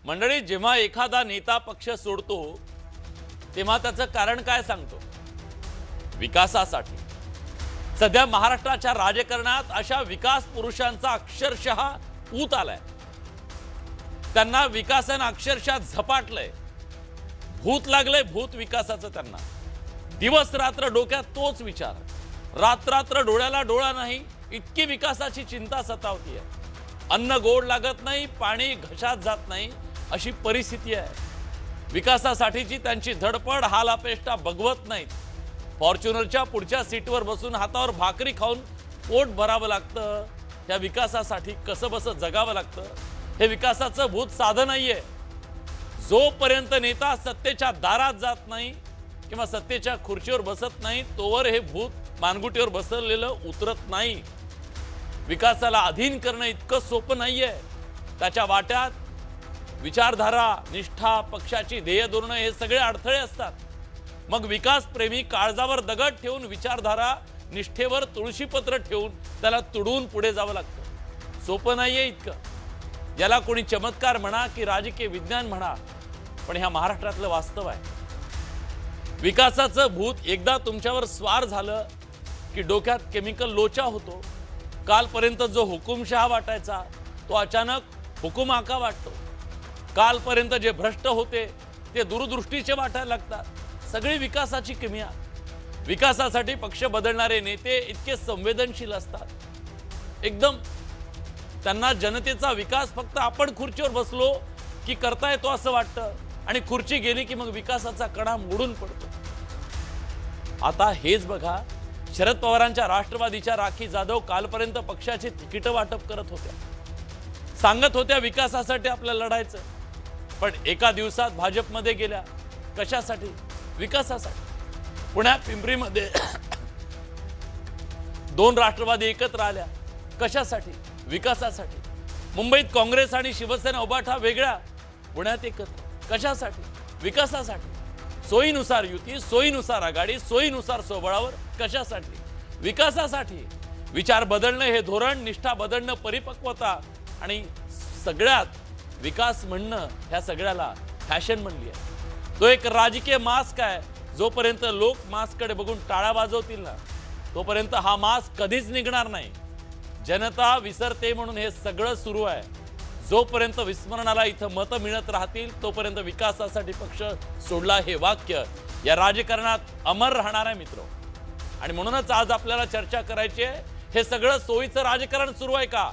मंडळी, जेव्हा एखादा नेता पक्ष सोडतो तेव्हा त्याचं कारण काय सांगतो? विकासासाठी। सध्या महाराष्ट्राच्या राजकारणात अशा विकास पुरुषांचा अक्षरशः ऊत आलाय। त्यांना विकासानं अक्षरशः झपाटलंय, भूत लागलंय, भूत विकासाचं त्यांना। दिवस रात्र डोक्यात तोच विचार, रात्र डोळ्याला डोळा नाही इतकी विकासाची चिंता सतावतीये। अन्न गोड लागत नाही, पाणी घशात जात नाही अशी परिस्थिती आहे। विकासासाठीची त्यांची धडपड हाल अपेष्टा बघवत नाहीत। फॉर्च्युनरच्या पुढच्या सीटवर बसून हातावर भाकरी खाऊन पोट भरावं लागतं। या विकासासाठी कसंबसं जगावं लागतं। हे विकासाचं भूत साधं नाहीये। जोपर्यंत नेता सत्तेच्या दारात जात नाही किंवा सत्तेच्या खुर्चीवर बसत नाही तोवर हे भूत मानगुटीवर बसलेलं उतरत नाही। विकासाला अधीन करणं इतकं सोपं नाहीये। त्याच्या वाट्यात विचारधारा, निष्ठा, पक्षाची ध्येय धोरणं हे सगळे अडथळे असतात। मग विकास प्रेमी काळजावर दगड ठेवून, विचारधारा निष्ठेवर तुळशीपत्र ठेवून त्याला तुडून पुढे जावं लागतं। सोपं नाहीये इतकं। याला कोणी चमत्कार म्हणा की राजकीय विज्ञान म्हणा, पण ह्या महाराष्ट्रातलं वास्तव आहे। विकासाचं भूत एकदा तुमच्यावर स्वार झालं की डोक्यात केमिकल लोचा होतो। कालपर्यंत जो हुकुमशहा वाटायचा तो अचानक हुकुमाका वाटतो। कालपर्यंत जे भ्रष्ट होते ते दूरदृष्टीचे वाटायला लागतात। सगळी विकासाची किमया। विकासासाठी पक्ष बदलणारे नेते इतके संवेदनशील असतात, एकदम त्यांना जनतेचा विकास फक्त आपण खुर्चीवर बसलो की करता येतो असं वाटतं, आणि खुर्ची गेली की मग विकासाचा कणा मोडून पडतो। आता हेच बघा, शरद पवारांच्या राष्ट्रवादीच्या राखी जाधव कालपर्यंत पक्षाचे तिकीट वाटप करत होत्या, सांगत होत्या विकासासाठी आपल्याला लढायचं, पण एका दिवसात भाजपमध्ये गेल्या। कशासाठी? विकासासाठी। पुण्यात पिंपरीमध्ये दोन राष्ट्रवादी एकत्र आल्या। कशासाठी? विकासासाठी। मुंबईत काँग्रेस आणि शिवसेना उभाठा वेगळ्या, पुण्यात एकत्र। कशासाठी? विकासासाठी। सोयीनुसार युती, सोयीनुसार आघाडी, सोयीनुसार सोबळावर। कशासाठी? विकासासाठी। विचार बदलणं हे धोरण, निष्ठा बदलणं परिपक्वता, आणि सगळ्यात विकास म्हणणं ह्या सगळ्याला फॅशन म्हणली आहे। तो एक राजकीय मास्क आहे। जोपर्यंत लोक मास्ककडे बघून टाळ्या वाजवतील ना तोपर्यंत हा मास्क कधीच निघणार नाही। जनता विसरते म्हणून हे सगळं सुरू आहे। जोपर्यंत विस्मरणाला इथं मतं मिळत राहतील तोपर्यंत विकासासाठी पक्ष सोडला हे वाक्य या राजकारणात अमर राहणार आहे मित्र। आणि म्हणूनच आज आपल्याला चर्चा करायची आहे, हे सगळं सोयीचं राजकारण सुरू आहे का,